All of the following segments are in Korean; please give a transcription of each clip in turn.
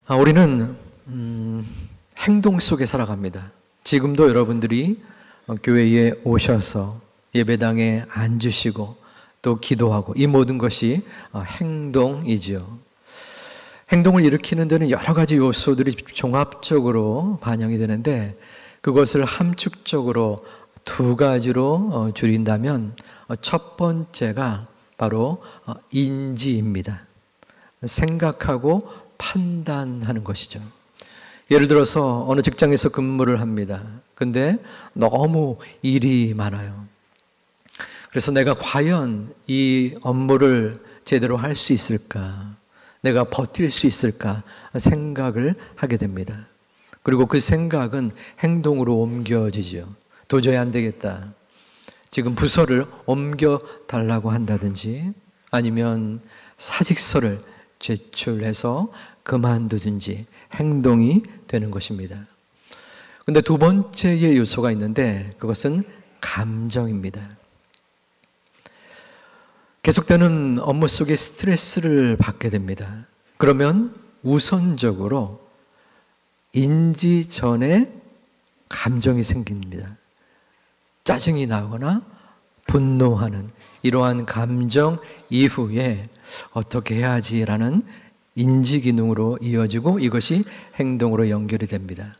우리는 행동 속에 살아갑니다. 지금도 여러분들이 교회에 오셔서 예배당에 앉으시고 또 기도하고 이 모든 것이 행동이지요. 행동을 일으키는 데는 여러 가지 요소들이 종합적으로 반영이 되는데 그것을 함축적으로 두 가지로 줄인다면 첫 번째가 바로 인지입니다. 생각하고 판단하는 것이죠. 예를 들어서 어느 직장에서 근무를 합니다. 근데 너무 일이 많아요. 그래서 내가 과연 이 업무를 제대로 할 수 있을까? 내가 버틸 수 있을까? 생각을 하게 됩니다. 그리고 그 생각은 행동으로 옮겨지죠. 도저히 안 되겠다. 지금 부서를 옮겨달라고 한다든지 아니면 사직서를 제출해서 그만두든지 행동이 되는 것입니다. 근데 두 번째의 요소가 있는데 그것은 감정입니다. 계속되는 업무 속에 스트레스를 받게 됩니다. 그러면 우선적으로 인지 전에 감정이 생깁니다. 짜증이 나거나 분노하는 이러한 감정 이후에 어떻게 해야지라는 인지 기능으로 이어지고 이것이 행동으로 연결이 됩니다.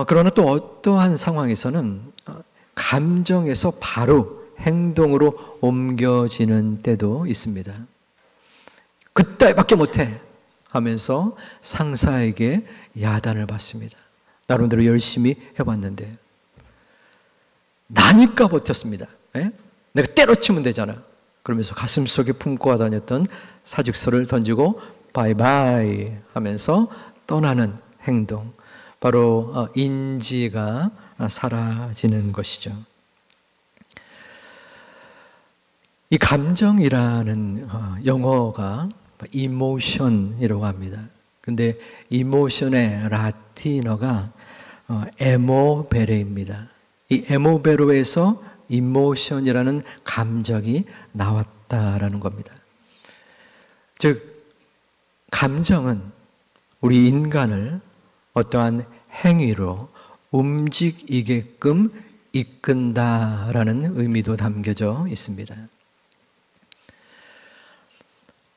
그러나 또 어떠한 상황에서는 감정에서 바로 행동으로 옮겨지는 때도 있습니다. 그따위밖에 못해 하면서 상사에게 야단을 받습니다. 나름대로 열심히 해봤는데 나니까 버텼습니다. 내가 때려치면 되잖아. 그러면서 가슴속에 품고 다녔던 사직서를 던지고 바이바이 하면서 떠나는 행동, 바로 인지가 사라지는 것이죠. 이 감정이라는 영어가 이모션이라고 합니다. 근데 이모션의 라틴어가 에모베레입니다. 이 에모베로에서 이모션이라는 감정이 나왔다라는 겁니다. 즉 감정은 우리 인간을 어떠한 행위로 움직이게끔 이끈다라는 의미도 담겨져 있습니다.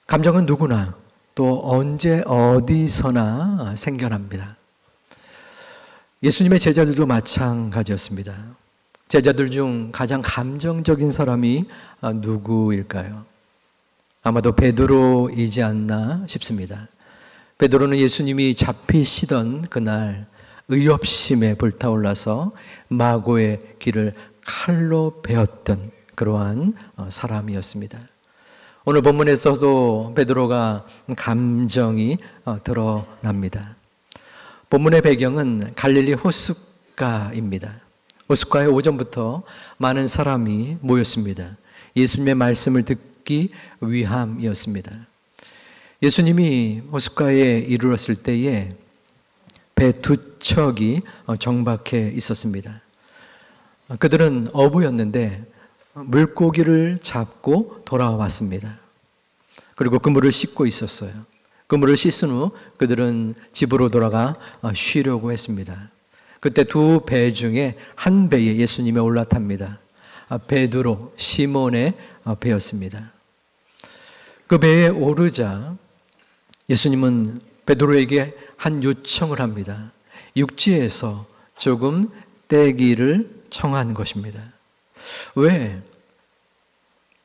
감정은 누구나 또 언제 어디서나 생겨납니다. 예수님의 제자들도 마찬가지였습니다. 제자들 중 가장 감정적인 사람이 누구일까요? 아마도 베드로이지 않나 싶습니다. 베드로는 예수님이 잡히시던 그날 의협심에 불타올라서 마고의 귀를 칼로 베었던 그러한 사람이었습니다. 오늘 본문에서도 베드로가 감정이 드러납니다. 본문의 배경은 갈릴리 호숫가입니다. 호숫가에 오전부터 많은 사람이 모였습니다. 예수님의 말씀을 듣기 위함이었습니다. 예수님이 호숫가에 이르렀을 때에 배 두 척이 정박해 있었습니다. 그들은 어부였는데 물고기를 잡고 돌아왔습니다. 그리고 그물을 씻고 있었어요. 그물을 씻은 후 그들은 집으로 돌아가 쉬려고 했습니다. 그때 두 배 중에 한 배에 예수님이 올라탑니다. 베드로, 시몬의 배였습니다. 그 배에 오르자 예수님은 베드로에게 한 요청을 합니다. 육지에서 조금 떼기를 청한 것입니다. 왜?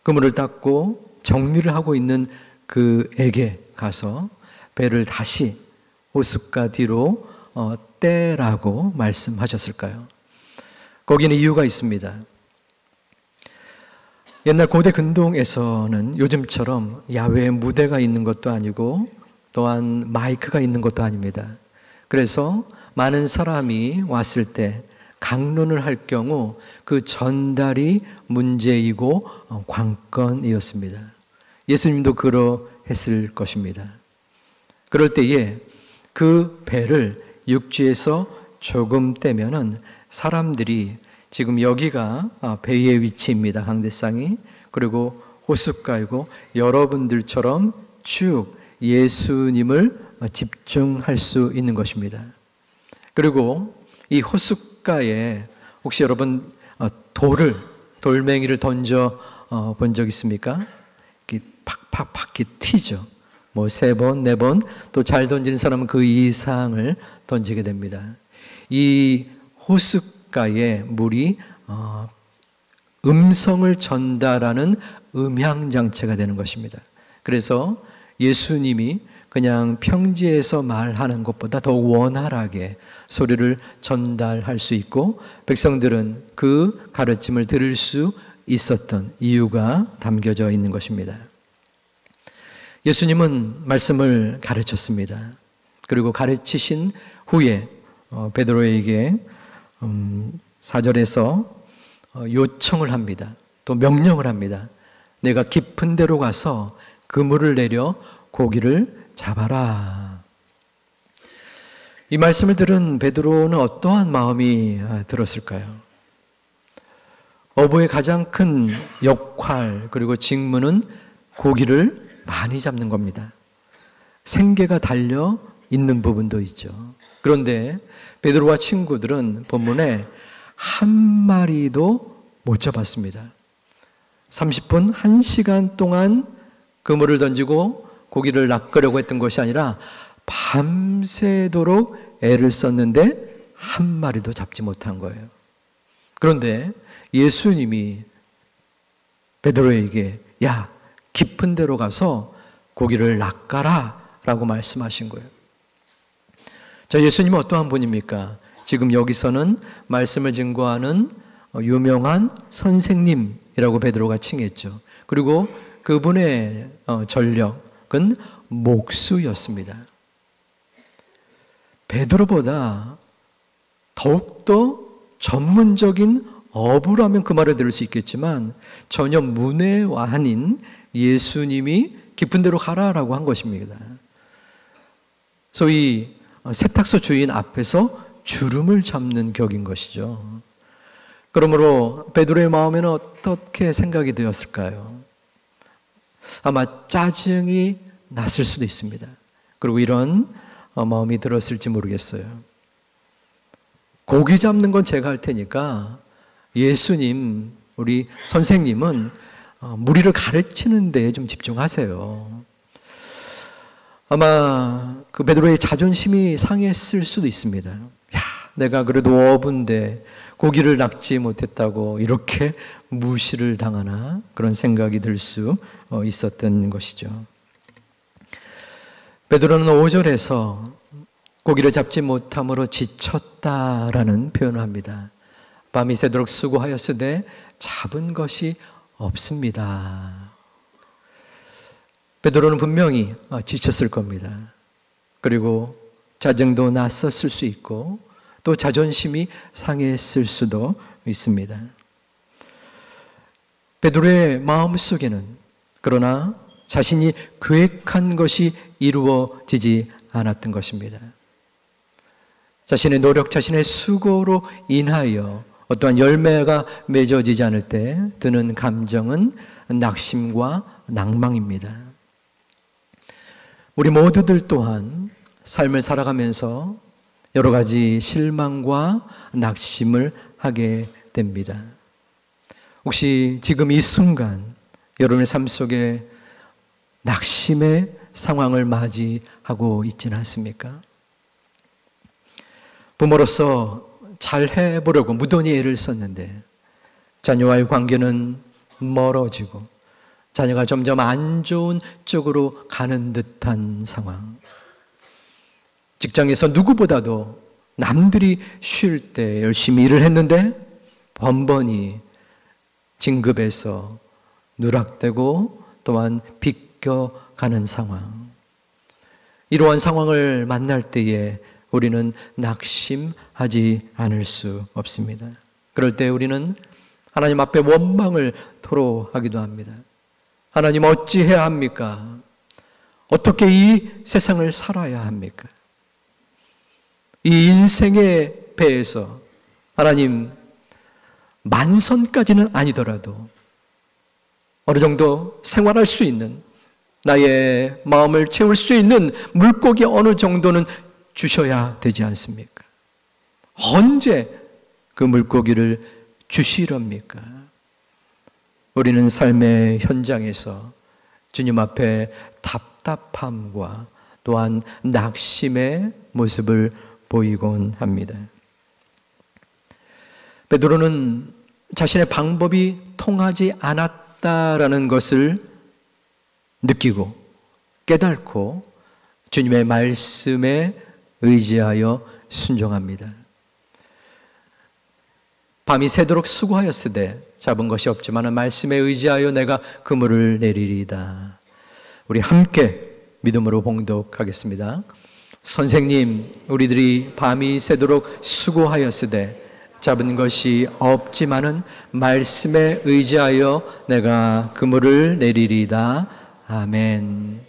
그물을 닦고 정리를 하고 있는 그에게 가서 배를 다시 호숫가 뒤로 떼라고 말씀하셨을까요? 거기는 이유가 있습니다. 옛날 고대 근동에서는 요즘처럼 야외에 무대가 있는 것도 아니고 또한 마이크가 있는 것도 아닙니다. 그래서 많은 사람이 왔을 때 강론을 할 경우 그 전달이 문제이고 관건이었습니다. 예수님도 그러했을 것입니다. 그럴 때에 그 배를 육지에서 조금 떼면은 사람들이 지금 여기가 배의 위치입니다. 강대상이. 그리고 호숫가이고 여러분들처럼 쭉 예수님을 집중할 수 있는 것입니다. 그리고 이 호숫가에 혹시 여러분 돌멩이를 던져 본 적 있습니까? 팍팍팍 튀죠. 뭐 3번, 4번, 또 잘 던지는 사람은 그 이상을 던지게 됩니다. 이 호숫가의 물이 음성을 전달하는 음향장치가 되는 것입니다. 그래서 예수님이 그냥 평지에서 말하는 것보다 더 원활하게 소리를 전달할 수 있고 백성들은 그 가르침을 들을 수 있었던 이유가 담겨져 있는 것입니다. 예수님은 말씀을 가르쳤습니다. 그리고 가르치신 후에 베드로에게 4절에서 요청을 합니다. 또 명령을 합니다. 내가 깊은 데로 가서 그물을 내려 고기를 잡아라. 이 말씀을 들은 베드로는 어떠한 마음이 들었을까요? 어부의 가장 큰 역할 그리고 직무는 고기를 많이 잡는 겁니다. 생계가 달려 있는 부분도 있죠. 그런데 베드로와 친구들은 본문에 한 마리도 못 잡았습니다. 30분, 1시간 동안 그물을 던지고 고기를 낚으려고 했던 것이 아니라 밤새도록 애를 썼는데 한 마리도 잡지 못한 거예요. 그런데 예수님이 베드로에게 야, 깊은 데로 가서 고기를 낚아라 라고 말씀하신 거예요. 자, 예수님은 어떠한 분입니까? 지금 여기서는 말씀을 증거하는 유명한 선생님이라고 베드로가 칭했죠. 그리고 그분의 전력은 목수였습니다. 베드로보다 더욱더 전문적인 어부라면 그 말을 들을 수 있겠지만 전혀 문외한인 예수님이 깊은 데로 가라라고 한 것입니다. 소위 세탁소 주인 앞에서 주름을 잡는 격인 것이죠. 그러므로 베드로의 마음에는 어떻게 생각이 되었을까요? 아마 짜증이 났을 수도 있습니다. 그리고 이런 마음이 들었을지 모르겠어요. 고기 잡는 건 제가 할 테니까 예수님, 우리 선생님은 무리를 가르치는 데에 좀 집중하세요. 아마 그 베드로의 자존심이 상했을 수도 있습니다. 야, 내가 그래도 어부인데 고기를 낚지 못했다고 이렇게 무시를 당하나 그런 생각이 들 수 있었던 것이죠. 베드로는 5절에서 고기를 잡지 못함으로 지쳤다라는 표현을 합니다. 밤이 새도록 수고하였으되 잡은 것이 없습니다. 베드로는 분명히 지쳤을 겁니다. 그리고 짜증도 났었을 수 있고 또 자존심이 상했을 수도 있습니다. 베드로의 마음속에는 그러나 자신이 계획한 것이 이루어지지 않았던 것입니다. 자신의 노력, 자신의 수고로 인하여 어떠한 열매가 맺어지지 않을 때 드는 감정은 낙심과 낭망입니다. 우리 모두들 또한 삶을 살아가면서 여러 가지 실망과 낙심을 하게 됩니다. 혹시 지금 이 순간 여러분의 삶 속에 낙심의 상황을 맞이하고 있지는 않습니까? 부모로서 잘 해보려고 무던히 애를 썼는데 자녀와의 관계는 멀어지고 자녀가 점점 안 좋은 쪽으로 가는 듯한 상황. 직장에서 누구보다도 남들이 쉴 때 열심히 일을 했는데 번번이 진급에서 누락되고 또한 비껴가는 상황. 이러한 상황을 만날 때에 우리는 낙심하지 않을 수 없습니다. 그럴 때 우리는 하나님 앞에 원망을 토로하기도 합니다. 하나님 어찌해야 합니까? 어떻게 이 세상을 살아야 합니까? 이 인생의 배에서 하나님 만선까지는 아니더라도 어느 정도 생활할 수 있는 나의 마음을 채울 수 있는 물고기 어느 정도는 주셔야 되지 않습니까? 언제 그 물고기를 주시렵니까? 우리는 삶의 현장에서 주님 앞에 답답함과 또한 낙심의 모습을 보이곤 합니다. 베드로는 자신의 방법이 통하지 않았다라는 것을 느끼고 깨닫고 주님의 말씀에 의지하여 순종합니다. 밤이 새도록 수고하였으되 잡은 것이 없지만 말씀에 의지하여 내가 그물을 내리리이다. 우리 함께 믿음으로 봉독하겠습니다. 선생님, 우리들이 밤이 새도록 수고하였으되 잡은 것이 없지만은 말씀에 의지하여 내가 그물을 내리리이다. 아멘.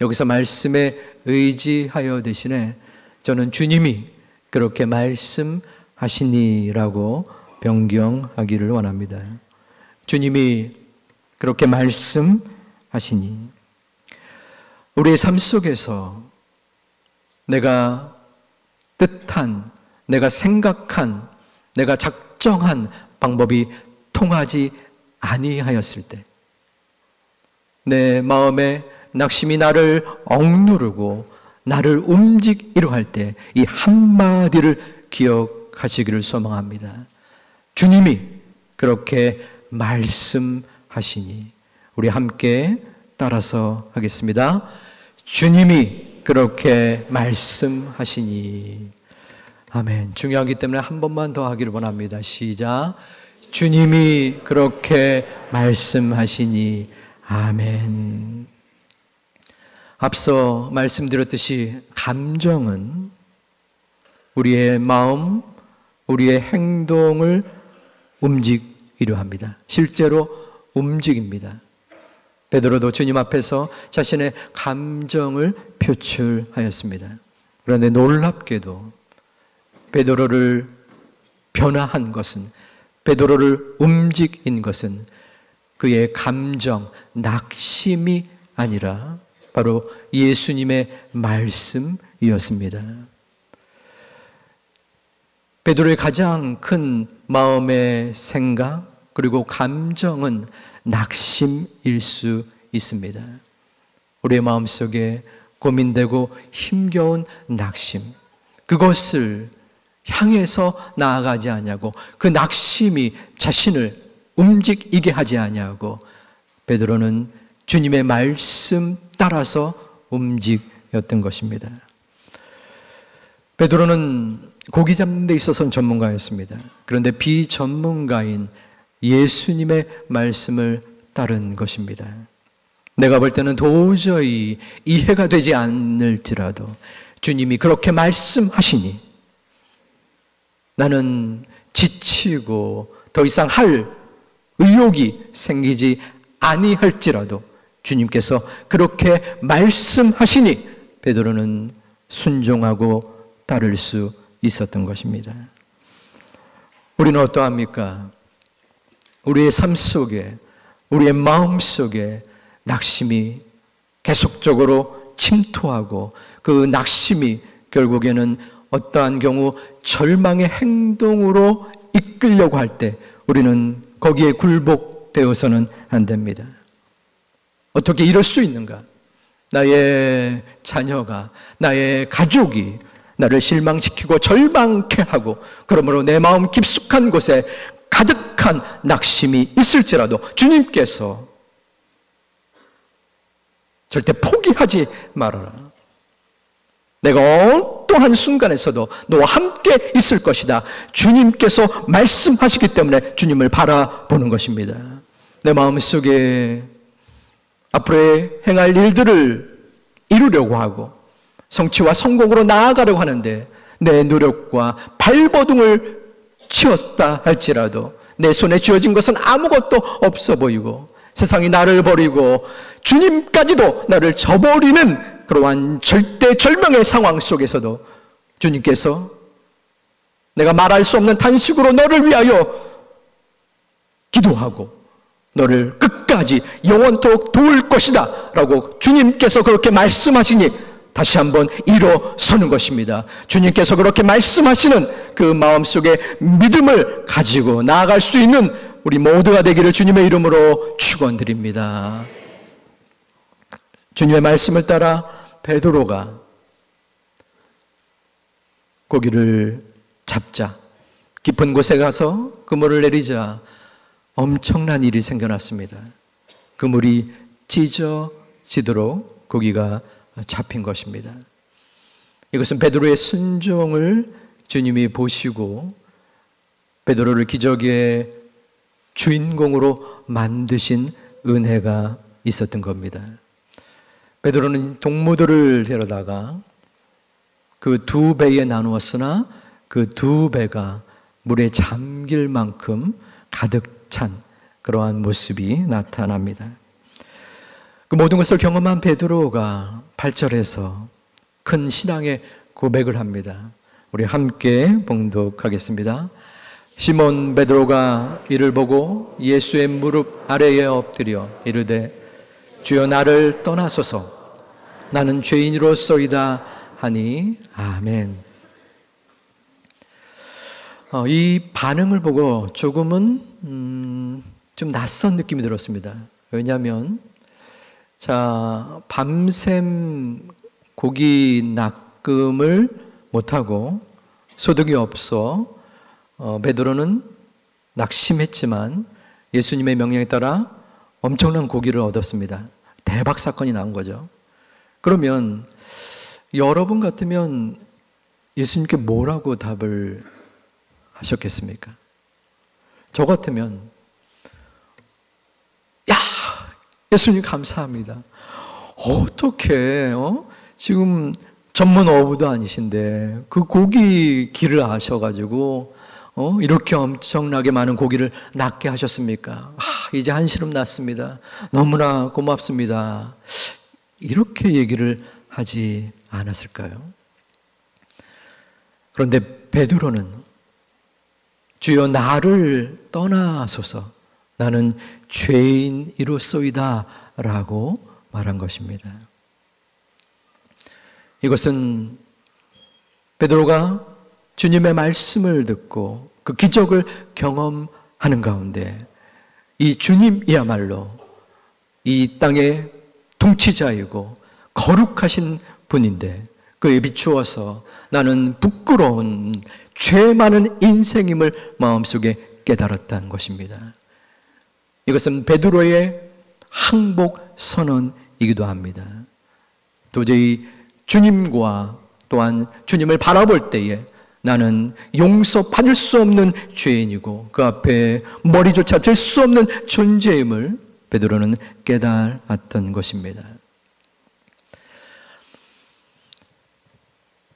여기서 말씀에 의지하여 대신에 저는 주님이 그렇게 말씀하시니라고 변경하기를 원합니다. 주님이 그렇게 말씀하시니 우리의 삶 속에서 내가 뜻한, 내가 생각한, 내가 작정한 방법이 통하지 아니하였을 때, 내 마음에 낙심이 나를 억누르고 나를 움직이려 할 때 이 한마디를 기억하시기를 소망합니다. 주님이 그렇게 말씀하시니. 우리 함께 따라서 하겠습니다. 주님이 그렇게 말씀하시니. 아멘. 중요하기 때문에 한 번만 더 하기를 원합니다. 시작. 주님이 그렇게 말씀하시니. 아멘. 앞서 말씀드렸듯이 감정은 우리의 마음, 우리의 행동을 움직이려 합니다. 실제로 움직입니다. 베드로도 주님 앞에서 자신의 감정을 표출하였습니다. 그런데 놀랍게도 베드로를 변화한 것은, 베드로를 움직인 것은 그의 감정, 낙심이 아니라 바로 예수님의 말씀이었습니다. 베드로의 가장 큰 마음의 생각 그리고 감정은 낙심일 수 있습니다. 우리의 마음속에 고민되고 힘겨운 낙심, 그것을 향해서 나아가지 않냐고, 그 낙심이 자신을 움직이게 하지 않냐고 베드로는 주님의 말씀 따라서 움직였던 것입니다. 베드로는 고기 잡는 데 있어서는 전문가였습니다. 그런데 비전문가인 예수님의 말씀을 따른 것입니다. 내가 볼 때는 도저히 이해가 되지 않을지라도 주님이 그렇게 말씀하시니 나는 지치고 더 이상 할 의욕이 생기지 아니할지라도 주님께서 그렇게 말씀하시니 베드로는 순종하고 따를 수 있었던 것입니다. 우리는 어떠합니까? 우리의 삶 속에, 우리의 마음 속에 낙심이 계속적으로 침투하고 그 낙심이 결국에는 어떠한 경우 절망의 행동으로 이끌려고 할 때 우리는 거기에 굴복되어서는 안 됩니다. 어떻게 이럴 수 있는가? 나의 자녀가, 나의 가족이 나를 실망시키고 절망케 하고 그러므로 내 마음 깊숙한 곳에 가득한 낙심이 있을지라도 주님께서 절대 포기하지 말아라. 내가 어떠한 순간에서도 너와 함께 있을 것이다. 주님께서 말씀하시기 때문에 주님을 바라보는 것입니다. 내 마음속에 앞으로 행할 일들을 이루려고 하고 성취와 성공으로 나아가려고 하는데 내 노력과 발버둥을 치웠다 할지라도 내 손에 쥐어진 것은 아무것도 없어 보이고 세상이 나를 버리고 주님까지도 나를 저버리는 그러한 절대절명의 상황 속에서도 주님께서 내가 말할 수 없는 탄식으로 너를 위하여 기도하고 너를 끝까지 영원토록 도울 것이다 라고 주님께서 그렇게 말씀하시니 다시 한번 일어서는 것입니다. 주님께서 그렇게 말씀하시는 그 마음속에 믿음을 가지고 나아갈 수 있는 우리 모두가 되기를 주님의 이름으로 축원드립니다. 주님의 말씀을 따라 베드로가 고기를 잡자 깊은 곳에 가서 그물을 내리자 엄청난 일이 생겨났습니다. 그물이 찢어지도록 고기가 잡힌 것입니다. 이것은 베드로의 순종을 주님이 보시고 베드로를 기적의 주인공으로 만드신 은혜가 있었던 겁니다. 베드로는 동무들을 데려다가 그 두 배에 나누었으나 그 두 배가 물에 잠길 만큼 가득 찬 그러한 모습이 나타납니다. 그 모든 것을 경험한 베드로가 8절에서 큰 신앙의 고백을 합니다. 우리 함께 봉독하겠습니다. 시몬 베드로가 이를 보고 예수의 무릎 아래에 엎드려 이르되 주여 나를 떠나소서 나는 죄인으로소이다 하니 아멘. 이 반응을 보고 조금은 좀 낯선 느낌이 들었습니다. 왜냐하면 밤샘 고기 낚음을 못하고 소득이 없어 베드로는 낙심했지만 예수님의 명령에 따라 엄청난 고기를 얻었습니다. 대박 사건이 나온 거죠. 그러면 여러분 같으면 예수님께 뭐라고 답을 하셨겠습니까? 저 같으면 야 예수님 감사합니다. 어떻게 지금 전문 어부도 아니신데 그 고기 길을 아셔가지고 이렇게 엄청나게 많은 고기를 낚게 하셨습니까? 이제 한시름 났습니다. 너무나 고맙습니다. 이렇게 얘기를 하지 않았을까요? 그런데 베드로는 주여 나를 떠나소서 나는 죄인이로소이다 라고 말한 것입니다. 이것은 베드로가 주님의 말씀을 듣고 그 기적을 경험하는 가운데 이 주님이야말로 이 땅의 통치자이고 거룩하신 분인데 그에 비추어서 나는 부끄러운 죄 많은 인생임을 마음속에 깨달았다는 것입니다. 이것은 베드로의 항복 선언이기도 합니다. 도저히 주님과 또한 주님을 바라볼 때에 나는 용서받을 수 없는 죄인이고 그 앞에 머리조차 들 수 없는 존재임을 베드로는 깨달았던 것입니다.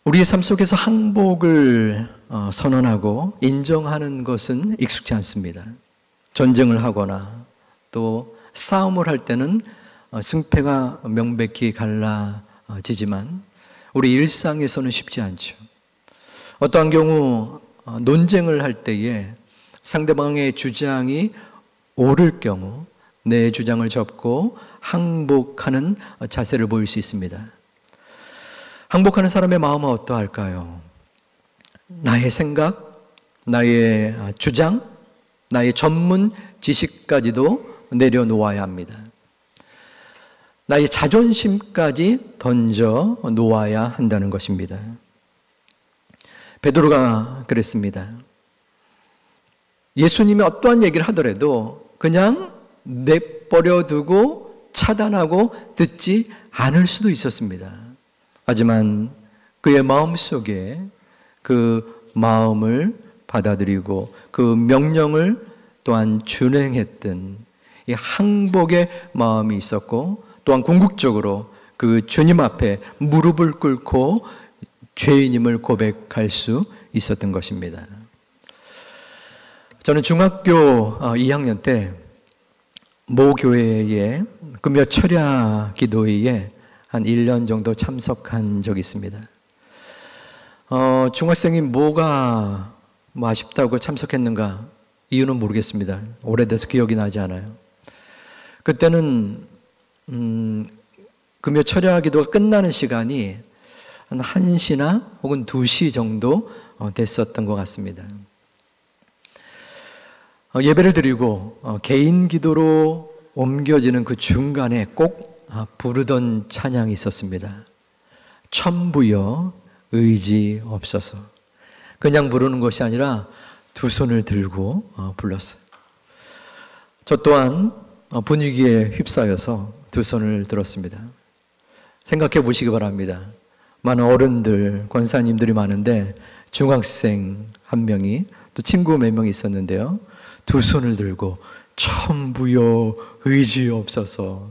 우리의 삶 속에서 항복을 선언하고 인정하는 것은 익숙지 않습니다. 전쟁을 하거나 또 싸움을 할 때는 승패가 명백히 갈라지지만 우리 일상에서는 쉽지 않죠. 어떠한 경우 논쟁을 할 때에 상대방의 주장이 옳을 경우 내 주장을 접고 항복하는 자세를 보일 수 있습니다. 항복하는 사람의 마음은 어떠할까요? 나의 생각, 나의 주장, 나의 전문 지식까지도 내려놓아야 합니다. 나의 자존심까지 던져 놓아야 한다는 것입니다. 베드로가 그랬습니다. 예수님이 어떠한 얘기를 하더라도 그냥 내버려 두고 차단하고 듣지 않을 수도 있었습니다. 하지만 그의 마음속에 그 마음을 받아들이고 그 명령을 또한 준행했던 이 항복의 마음이 있었고 또한 궁극적으로 그 주님 앞에 무릎을 꿇고 죄인임을 고백할 수 있었던 것입니다. 저는 중학교 2학년 때 모 교회의 금요 철야 기도회에 한 1년 정도 참석한 적이 있습니다. 중학생이 뭐가 아쉽다고 참석했는가 이유는 모르겠습니다. 오래돼서 기억이 나지 않아요. 그때는 금요 철야 기도가 끝나는 시간이 한 1시나 혹은 2시 정도 됐었던 것 같습니다. 예배를 드리고 개인 기도로 옮겨지는 그 중간에 꼭 부르던 찬양이 있었습니다. 천부여 의지 없어서. 그냥 부르는 것이 아니라 두 손을 들고 불렀어요. 저 또한 분위기에 휩싸여서 두 손을 들었습니다. 생각해 보시기 바랍니다. 많은 어른들, 권사님들이 많은데 중학생 한 명이 또 친구 몇 명 있었는데요. 두 손을 들고 천부여 의지 없어서.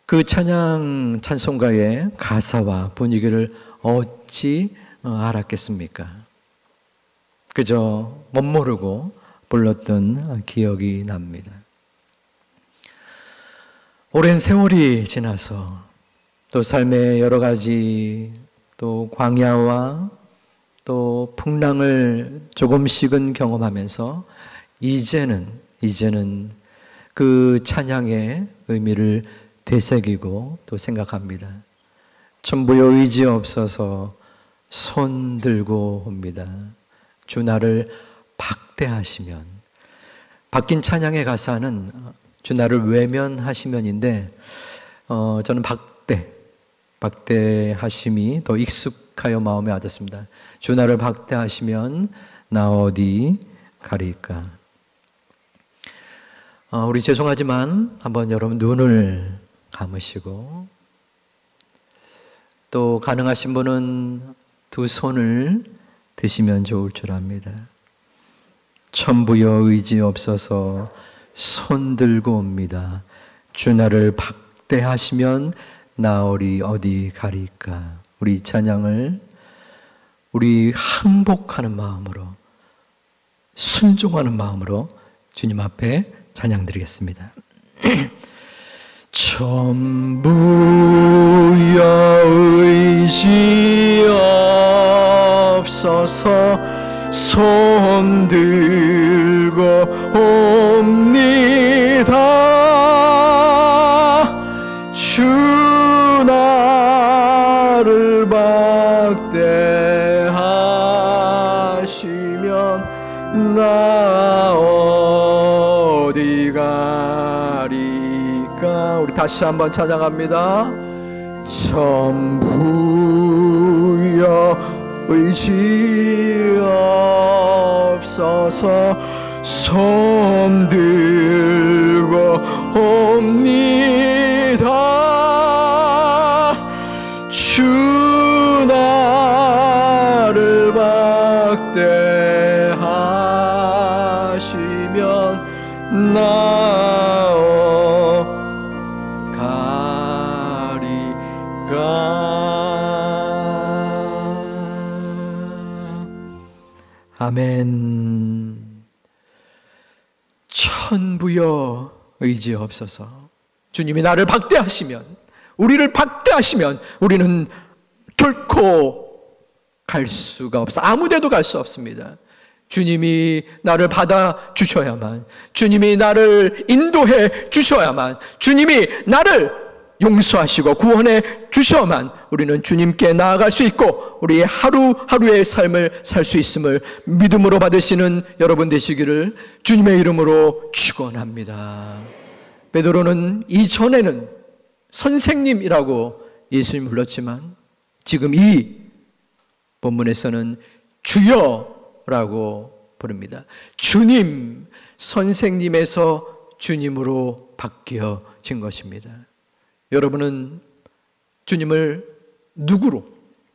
그 찬송가의 가사와 분위기를 어찌 알았겠습니까? 그저 멋모르고 불렀던 기억이 납니다. 오랜 세월이 지나서 또 삶의 여러 가지 또 광야와 또 풍랑을 조금씩은 경험하면서 이제는 그 찬양의 의미를 되새기고 또 생각합니다. 천부여 의지 없어서 손 들고 옵니다. 주 나를 박대하시면. 바뀐 찬양의 가사는 주 나를 외면하시면인데 저는 박대하심이 더 익숙하여 마음에 와닿습니다. 주 나를 박대하시면 나 어디 가리까. 우리 죄송하지만 한번 여러분 눈을 감으시고 또 가능하신 분은 두 손을 드시면 좋을 줄 압니다. 천부여 의지 없어서 손 들고 옵니다. 주 나를 박대하시면 나 어디 가리까. 우리 찬양을 우리 항복하는 마음으로 순종하는 마음으로 주님 앞에 찬양 드리겠습니다. 천부여 의지 없어서 손 들고 옵니다. 주 나를 박대하시면 나 어디 가리까. 우리 다시 한번 찬양합니다. 천부여 의지 없어서 손 들고 옵니다. 주 나를 박대하시면 나 아멘. 천부여 의지 없어서. 주님이 나를 박대하시면, 우리를 박대하시면 우리는 결코 갈 수가 없어. 아무데도 갈 수 없습니다. 주님이 나를 받아주셔야만, 주님이 나를 인도해 주셔야만, 주님이 나를 용서하시고 구원해 주셔야만 우리는 주님께 나아갈 수 있고 우리의 하루하루의 삶을 살 수 있음을 믿음으로 받으시는 여러분 되시기를 주님의 이름으로 축원합니다. 베드로는 이전에는 선생님이라고 예수님 불렀지만 지금 이 본문에서는 주여라고 부릅니다. 주님, 선생님에서 주님으로 바뀌어진 것입니다. 여러분은 주님을 누구로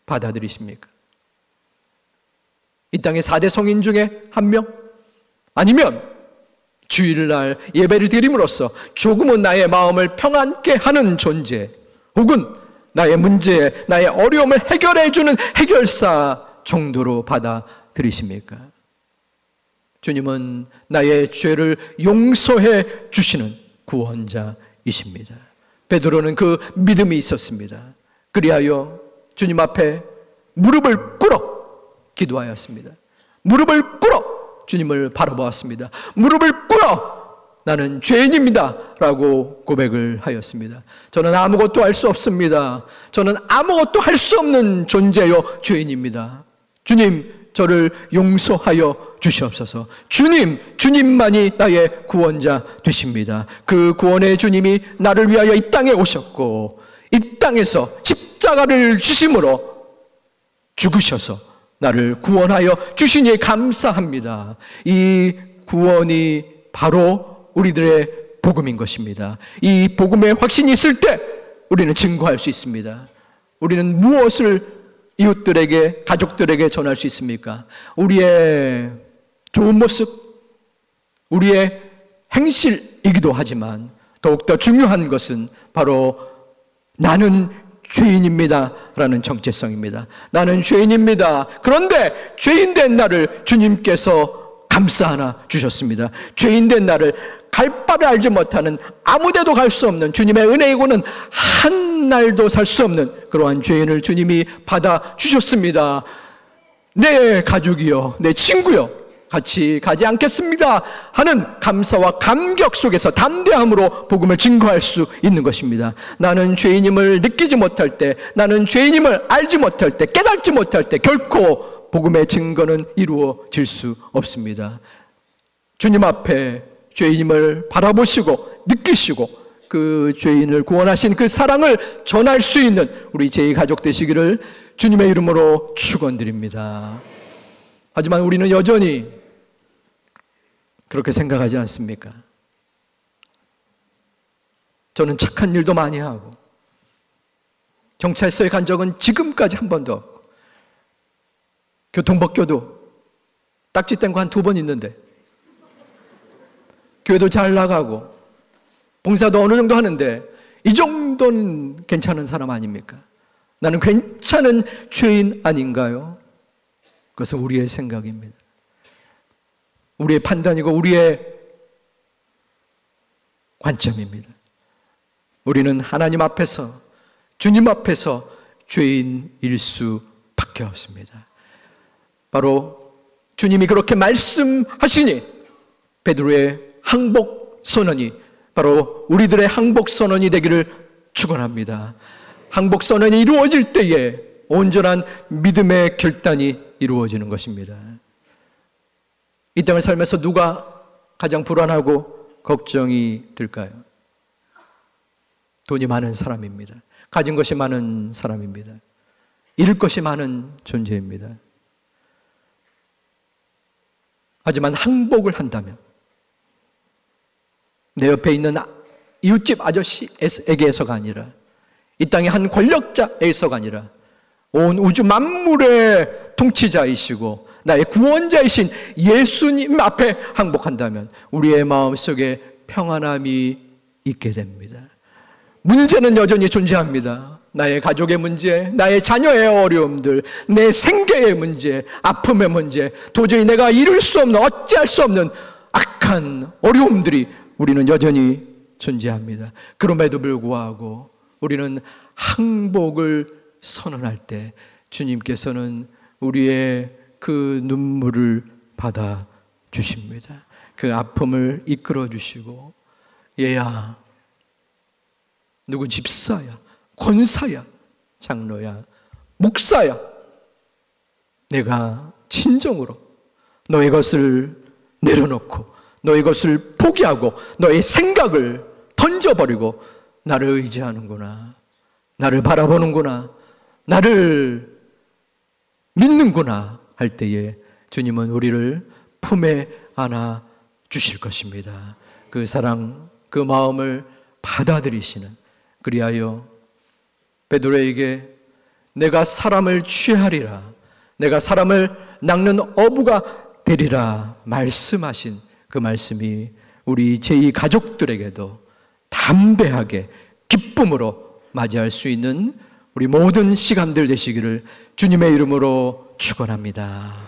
받아들이십니까? 이 땅의 4대 성인 중에 한 명? 아니면 주일날 예배를 드림으로써 조금은 나의 마음을 평안케 하는 존재, 혹은 나의 문제, 나의 어려움을 해결해 주는 해결사 정도로 받아들이십니까? 주님은 나의 죄를 용서해 주시는 구원자이십니다. 베드로는 그 믿음이 있었습니다. 그리하여 주님 앞에 무릎을 꿇어 기도하였습니다. 무릎을 꿇어 주님을 바라보았습니다. 무릎을 꿇어 나는 죄인입니다 라고 고백을 하였습니다. 저는 아무것도 할 수 없습니다. 저는 아무것도 할 수 없는 존재요 죄인입니다. 주님, 저를 용서하여 주시옵소서. 주님, 주님만이 나의 구원자 되십니다. 그 구원의 주님이 나를 위하여 이 땅에 오셨고 이 땅에서 십자가를 지심으로 죽으셔서 나를 구원하여 주시니 감사합니다. 이 구원이 바로 우리들의 복음인 것입니다. 이 복음의 확신이 있을 때 우리는 증거할 수 있습니다. 우리는 무엇을 이웃들에게, 가족들에게 전할 수 있습니까? 우리의 좋은 모습, 우리의 행실이기도 하지만 더욱더 중요한 것은 바로 나는 죄인입니다 라는 정체성입니다. 나는 죄인입니다. 그런데 죄인된 나를 주님께서 감싸 주셨습니다. 죄인된 나를 갈 바를 알지 못하는, 아무데도 갈 수 없는, 주님의 은혜이고는 한 날도 살 수 없는 그러한 죄인을 주님이 받아 주셨습니다. 내 가족이요, 내 친구요, 같이 가지 않겠습니다 하는 감사와 감격 속에서 담대함으로 복음을 증거할 수 있는 것입니다. 나는 죄인임을 느끼지 못할 때, 나는 죄인임을 알지 못할 때, 깨닫지 못할 때 결코 복음의 증거는 이루어질 수 없습니다. 주님 앞에 죄인임을 바라보시고 느끼시고 그 죄인을 구원하신 그 사랑을 전할 수 있는 우리 제2가족 되시기를 주님의 이름으로 축원드립니다. 하지만 우리는 여전히 그렇게 생각하지 않습니까? 저는 착한 일도 많이 하고 경찰서에 간 적은 지금까지 한 번도 없고 교통법규도 딱지 뗀 거 한 2번 있는데 교회도 잘 나가고 봉사도 어느 정도 하는데 이 정도는 괜찮은 사람 아닙니까? 나는 괜찮은 죄인 아닌가요? 그것은 우리의 생각입니다. 우리의 판단이고 우리의 관점입니다. 우리는 하나님 앞에서, 주님 앞에서 죄인일 수밖에 없습니다. 바로 주님이 그렇게 말씀하시니 베드로의 항복 선언이 바로 우리들의 항복 선언이 되기를 축원합니다. 항복 선언이 이루어질 때에 온전한 믿음의 결단이 이루어지는 것입니다. 이 땅을 살면서 누가 가장 불안하고 걱정이 들까요? 돈이 많은 사람입니다. 가진 것이 많은 사람입니다. 잃을 것이 많은 존재입니다. 하지만 항복을 한다면 내 옆에 있는 이웃집 아저씨에게서가 아니라 이 땅의 한 권력자에서가 아니라 온 우주 만물의 통치자이시고 나의 구원자이신 예수님 앞에 항복한다면 우리의 마음속에 평안함이 있게 됩니다. 문제는 여전히 존재합니다. 나의 가족의 문제, 나의 자녀의 어려움들, 내 생계의 문제, 아픔의 문제, 도저히 내가 이룰 수 없는, 어찌할 수 없는 악한 어려움들이 우리는 여전히 존재합니다. 그럼에도 불구하고 우리는 항복을 선언할 때 주님께서는 우리의 그 눈물을 받아 주십니다. 그 아픔을 이끌어 주시고, 얘야, 누구 집사야, 권사야, 장로야, 목사야, 내가 진정으로 너의 것을 내려놓고 너의 것을 포기하고 너의 생각을 던져버리고 나를 의지하는구나, 나를 바라보는구나, 나를 믿는구나 할 때에 주님은 우리를 품에 안아 주실 것입니다. 그 사랑, 그 마음을 받아들이시는, 그리하여 베드로에게 내가 사람을 취하리라, 내가 사람을 낚는 어부가 되리라 말씀하신 그 말씀이 우리 제2가족들에게도 담대하게 기쁨으로 맞이할 수 있는 우리 모든 시간들 되시기를 주님의 이름으로 축원합니다.